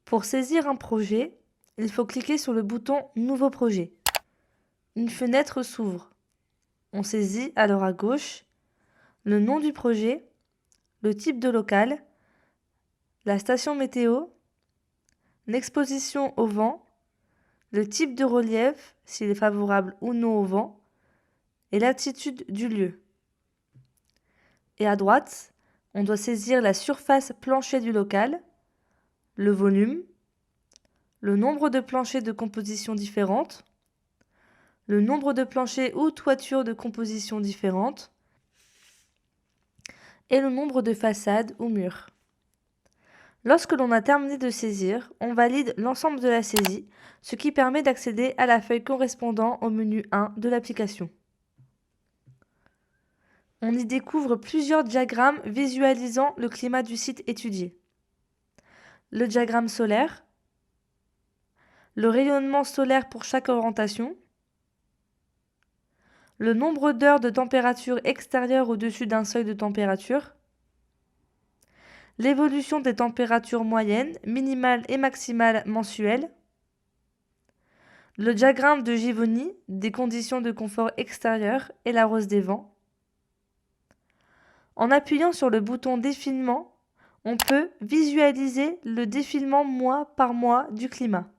Pour saisir un projet, il faut cliquer sur le bouton Nouveau projet. Une fenêtre s'ouvre. On saisit alors à gauche le nom du projet, le type de local, la station météo, l'exposition au vent, le type de relief, s'il est favorable ou non au vent, et l'altitude du lieu. Et à droite, on doit saisir la surface plancher du local, le volume, le nombre de planchers de composition différentes, le nombre de planchers ou toitures de composition différentes, et le nombre de façades ou murs. Lorsque l'on a terminé de saisir, on valide l'ensemble de la saisie, ce qui permet d'accéder à la feuille correspondant au menu 1 de l'application. On y découvre plusieurs diagrammes visualisant le climat du site étudié. Le diagramme solaire, le rayonnement solaire pour chaque orientation, le nombre d'heures de température extérieure au-dessus d'un seuil de température, l'évolution des températures moyennes, minimales et maximales mensuelles, le diagramme de Givoni des conditions de confort extérieur et la rose des vents. En appuyant sur le bouton défilement, on peut visualiser le défilement mois par mois du climat.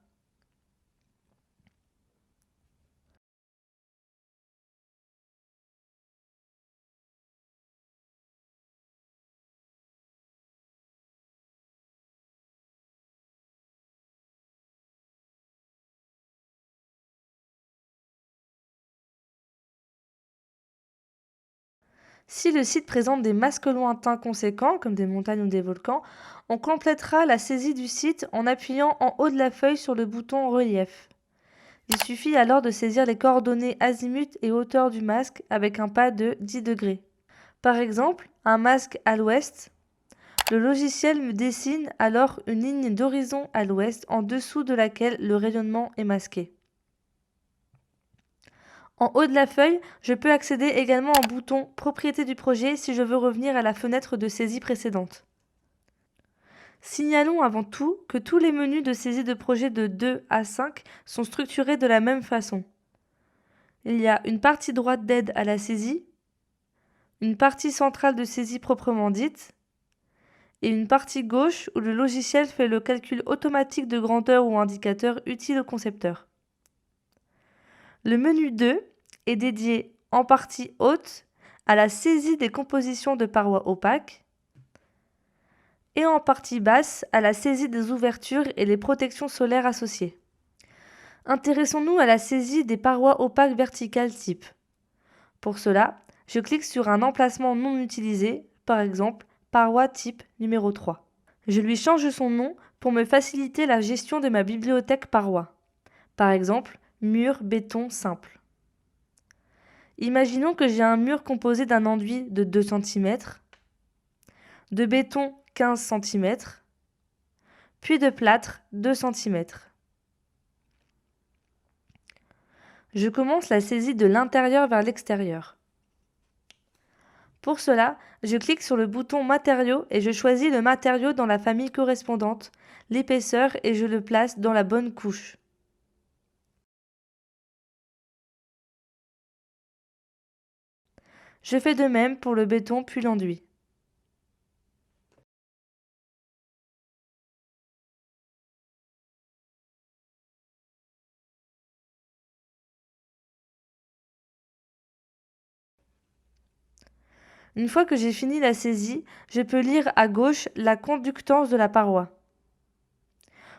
Si le site présente des masques lointains conséquents, comme des montagnes ou des volcans, on complétera la saisie du site en appuyant en haut de la feuille sur le bouton Relief. Il suffit alors de saisir les coordonnées azimut et hauteur du masque avec un pas de 10 degrés. Par exemple, un masque à l'ouest, le logiciel me dessine alors une ligne d'horizon à l'ouest en dessous de laquelle le rayonnement est masqué. En haut de la feuille, je peux accéder également au bouton Propriétés du projet si je veux revenir à la fenêtre de saisie précédente. Signalons avant tout que tous les menus de saisie de projet de 2 à 5 sont structurés de la même façon. Il y a une partie droite d'aide à la saisie, une partie centrale de saisie proprement dite, et une partie gauche où le logiciel fait le calcul automatique de grandeur ou indicateur utile au concepteur. Le menu 2 est dédié en partie haute à la saisie des compositions de parois opaques et en partie basse à la saisie des ouvertures et les protections solaires associées. Intéressons-nous à la saisie des parois opaques verticales type. Pour cela, je clique sur un emplacement non utilisé, par exemple paroi type numéro 3. Je lui change son nom pour me faciliter la gestion de ma bibliothèque paroi. Par exemple, mur béton simple. Imaginons que j'ai un mur composé d'un enduit de 2 cm, de béton 15 cm, puis de plâtre 2 cm. Je commence la saisie de l'intérieur vers l'extérieur. Pour cela, je clique sur le bouton Matériaux et je choisis le matériau dans la famille correspondante, l'épaisseur et je le place dans la bonne couche. Je fais de même pour le béton puis l'enduit. Une fois que j'ai fini la saisie, je peux lire à gauche la conductance de la paroi.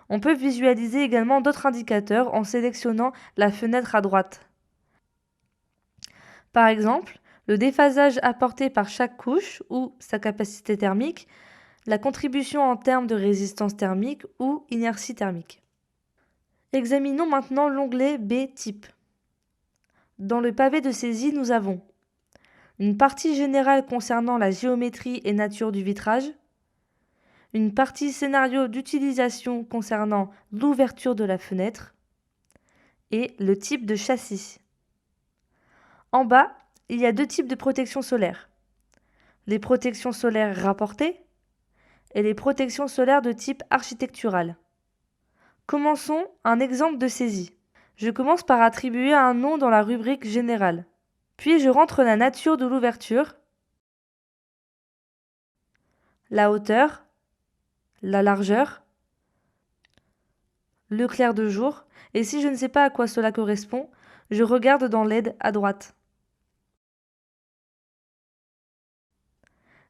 On peut visualiser également d'autres indicateurs en sélectionnant la fenêtre à droite. Par exemple, le déphasage apporté par chaque couche ou sa capacité thermique, la contribution en termes de résistance thermique ou inertie thermique. Examinons maintenant l'onglet B-type. Dans le pavé de saisie, nous avons une partie générale concernant la géométrie et nature du vitrage, une partie scénario d'utilisation concernant l'ouverture de la fenêtre et le type de châssis. En bas, il y a deux types de protection solaire. les protections solaires rapportées et les protections solaires de type architectural. Commençons un exemple de saisie. Je commence par attribuer un nom dans la rubrique générale. Puis je rentre la nature de l'ouverture, la hauteur, la largeur, le clair de jour, et si je ne sais pas à quoi cela correspond, je regarde dans l'aide à droite.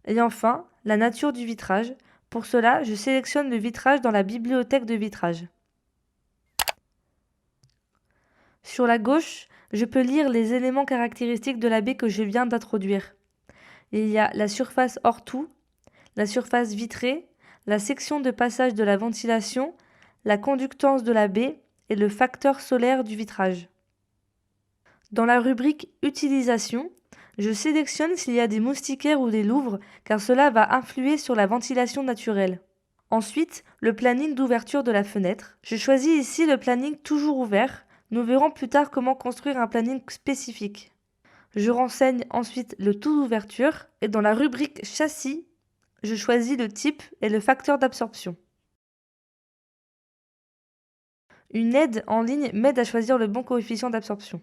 Et enfin, la nature du vitrage. Pour cela, je sélectionne le vitrage dans la bibliothèque de vitrage. Sur la gauche, je peux lire les éléments caractéristiques de la baie que je viens d'introduire. Il y a la surface hors tout, la surface vitrée, la section de passage de la ventilation, la conductance de la baie et le facteur solaire du vitrage. Dans la rubrique Utilisation, je sélectionne s'il y a des moustiquaires ou des louvres car cela va influer sur la ventilation naturelle. Ensuite, le planning d'ouverture de la fenêtre. Je choisis ici le planning toujours ouvert. Nous verrons plus tard comment construire un planning spécifique. Je renseigne ensuite le taux d'ouverture et dans la rubrique Châssis, je choisis le type et le facteur d'absorption. Une aide en ligne m'aide à choisir le bon coefficient d'absorption.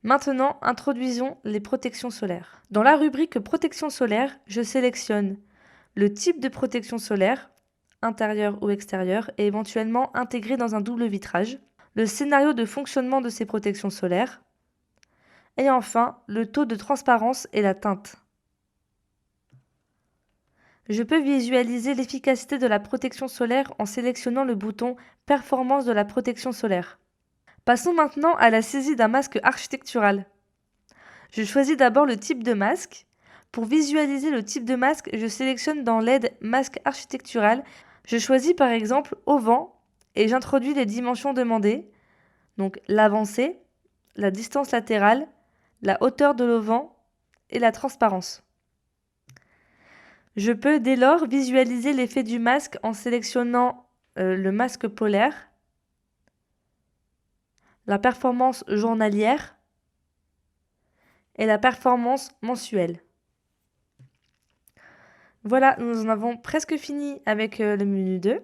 Maintenant, introduisons les protections solaires. Dans la rubrique Protection solaire, je sélectionne le type de protection solaire, intérieur ou extérieur, et éventuellement intégré dans un double vitrage, le scénario de fonctionnement de ces protections solaires, et enfin le taux de transparence et la teinte. Je peux visualiser l'efficacité de la protection solaire en sélectionnant le bouton Performance de la protection solaire. Passons maintenant à la saisie d'un masque architectural. Je choisis d'abord le type de masque. Pour visualiser le type de masque, je sélectionne dans l'aide Masque architectural. Je choisis par exemple Auvent et j'introduis les dimensions demandées, donc l'avancée, la distance latérale, la hauteur de l'auvent et la transparence. Je peux dès lors visualiser l'effet du masque en sélectionnant le masque polaire, la performance journalière et la performance mensuelle. Voilà, nous en avons presque fini avec le menu 2.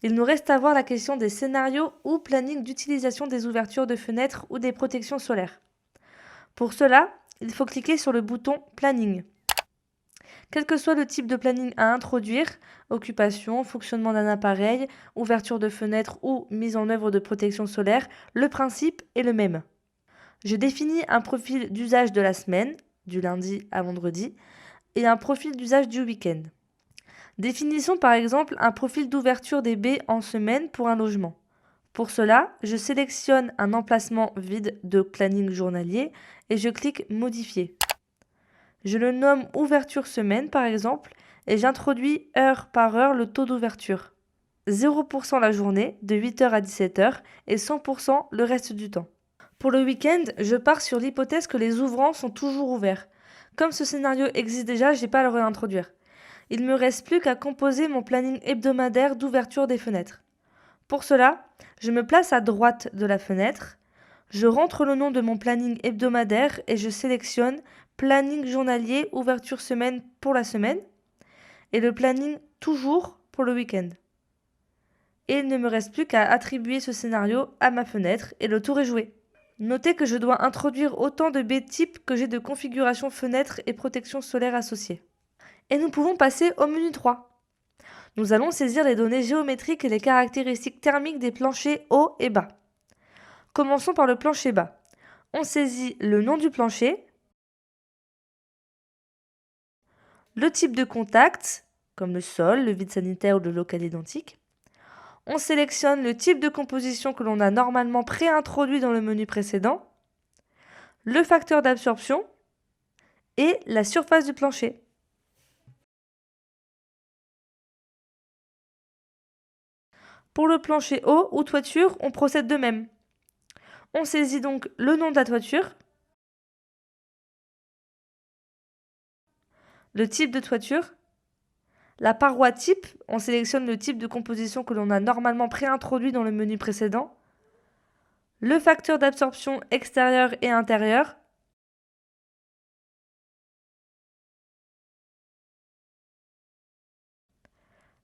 Il nous reste à voir la question des scénarios ou planning d'utilisation des ouvertures de fenêtres ou des protections solaires. Pour cela, il faut cliquer sur le bouton Planning. Quel que soit le type de planning à introduire, occupation, fonctionnement d'un appareil, ouverture de fenêtre ou mise en œuvre de protection solaire, le principe est le même. Je définis un profil d'usage de la semaine, du lundi à vendredi, et un profil d'usage du week-end. Définissons par exemple un profil d'ouverture des baies en semaine pour un logement. Pour cela, je sélectionne un emplacement vide de planning journalier et je clique Modifier. Je le nomme ouverture semaine par exemple et j'introduis heure par heure le taux d'ouverture. 0% la journée de 8h à 17h et 100% le reste du temps. Pour le week-end, je pars sur l'hypothèse que les ouvrants sont toujours ouverts. Comme ce scénario existe déjà, je n'ai pas à le réintroduire. Il ne me reste plus qu'à composer mon planning hebdomadaire d'ouverture des fenêtres. Pour cela, je me place à droite de la fenêtre, je rentre le nom de mon planning hebdomadaire et je sélectionne planning journalier ouverture semaine pour la semaine et le planning toujours pour le week-end. Et il ne me reste plus qu'à attribuer ce scénario à ma fenêtre et le tour est joué. Notez que je dois introduire autant de baies types que j'ai de configuration fenêtre et protection solaire associées. Et nous pouvons passer au menu 3. Nous allons saisir les données géométriques et les caractéristiques thermiques des planchers haut et bas. Commençons par le plancher bas. On saisit le nom du plancher, le type de contact, comme le sol, le vide sanitaire ou le local identique. On sélectionne le type de composition que l'on a normalement préintroduit dans le menu précédent, le facteur d'absorption et la surface du plancher. Pour le plancher haut ou toiture, on procède de même. On saisit donc le nom de la toiture, le type de toiture, la paroi type, on sélectionne le type de composition que l'on a normalement préintroduit dans le menu précédent, le facteur d'absorption extérieur et intérieur,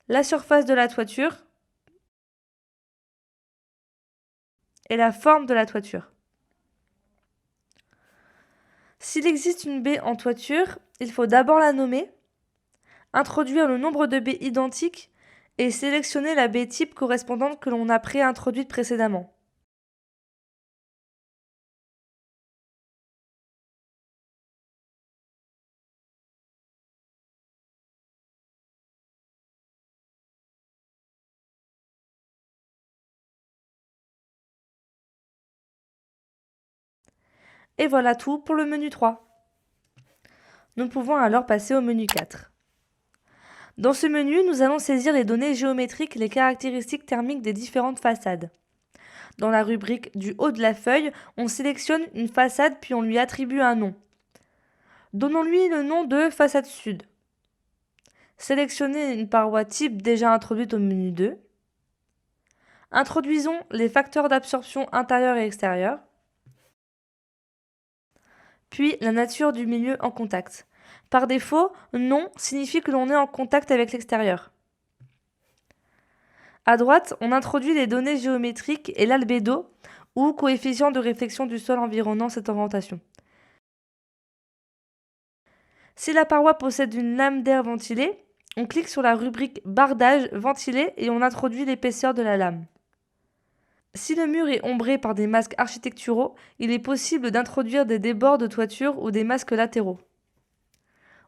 la surface de la toiture et la forme de la toiture. S'il existe une baie en toiture, il faut d'abord la nommer, introduire le nombre de baies identiques et sélectionner la baie type correspondante que l'on a préintroduite précédemment. Et voilà tout pour le menu 3. Nous pouvons alors passer au menu 4. Dans ce menu, nous allons saisir les données géométriques et les caractéristiques thermiques des différentes façades. Dans la rubrique du haut de la feuille, on sélectionne une façade puis on lui attribue un nom. Donnons-lui le nom de façade sud. Sélectionnez une paroi type déjà introduite au menu 2. Introduisons les facteurs d'absorption intérieur et extérieur. Puis la nature du milieu en contact. Par défaut, non signifie que l'on est en contact avec l'extérieur. À droite, on introduit les données géométriques et l'albédo, ou coefficient de réflexion du sol environnant cette orientation. Si la paroi possède une lame d'air ventilée, on clique sur la rubrique bardage ventilé et on introduit l'épaisseur de la lame. Si le mur est ombré par des masques architecturaux, il est possible d'introduire des débords de toiture ou des masques latéraux.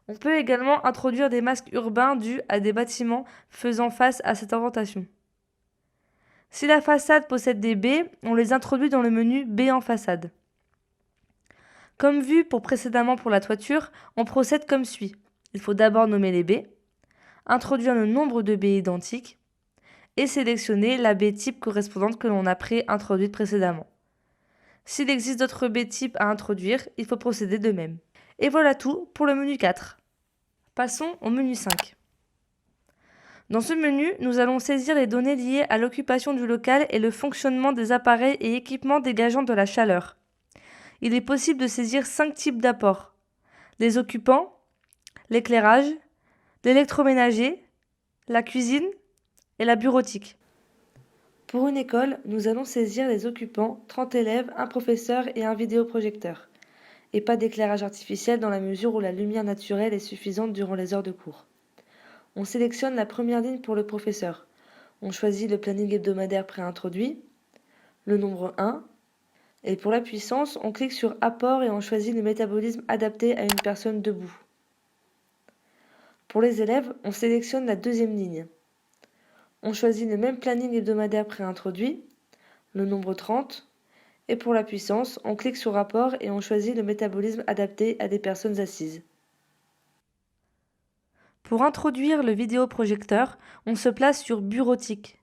On peut également introduire des masques urbains dus à des bâtiments faisant face à cette orientation. Si la façade possède des baies, on les introduit dans le menu baies en façade. Comme vu précédemment pour la toiture, on procède comme suit. Il faut d'abord nommer les baies, introduire le nombre de baies identiques et sélectionner la baie type correspondante que l'on a introduite précédemment. S'il existe d'autres baies types à introduire, il faut procéder de même. Et voilà tout pour le menu 4. Passons au menu 5. Dans ce menu, nous allons saisir les données liées à l'occupation du local et le fonctionnement des appareils et équipements dégageant de la chaleur. Il est possible de saisir 5 types d'apports: les occupants, l'éclairage, l'électroménager, la cuisine et la bureautique. Pour une école, nous allons saisir les occupants, 30 élèves, un professeur et un vidéoprojecteur, et pas d'éclairage artificiel dans la mesure où la lumière naturelle est suffisante durant les heures de cours. On sélectionne la première ligne pour le professeur. On choisit le planning hebdomadaire préintroduit, le nombre 1, et pour la puissance, on clique sur apport et on choisit le métabolisme adapté à une personne debout. Pour les élèves, on sélectionne la deuxième ligne. On choisit le même planning hebdomadaire préintroduit, le nombre 30, et pour la puissance, on clique sur rapport et on choisit le métabolisme adapté à des personnes assises. Pour introduire le vidéoprojecteur, on se place sur bureautique.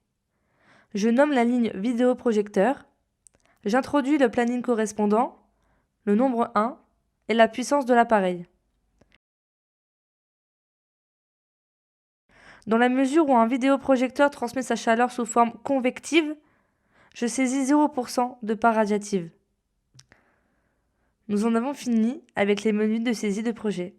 Je nomme la ligne vidéoprojecteur, j'introduis le planning correspondant, le nombre 1 et la puissance de l'appareil. Dans la mesure où un vidéoprojecteur transmet sa chaleur sous forme convective, je saisis 0% de part radiative. Nous en avons fini avec les menus de saisie de projet.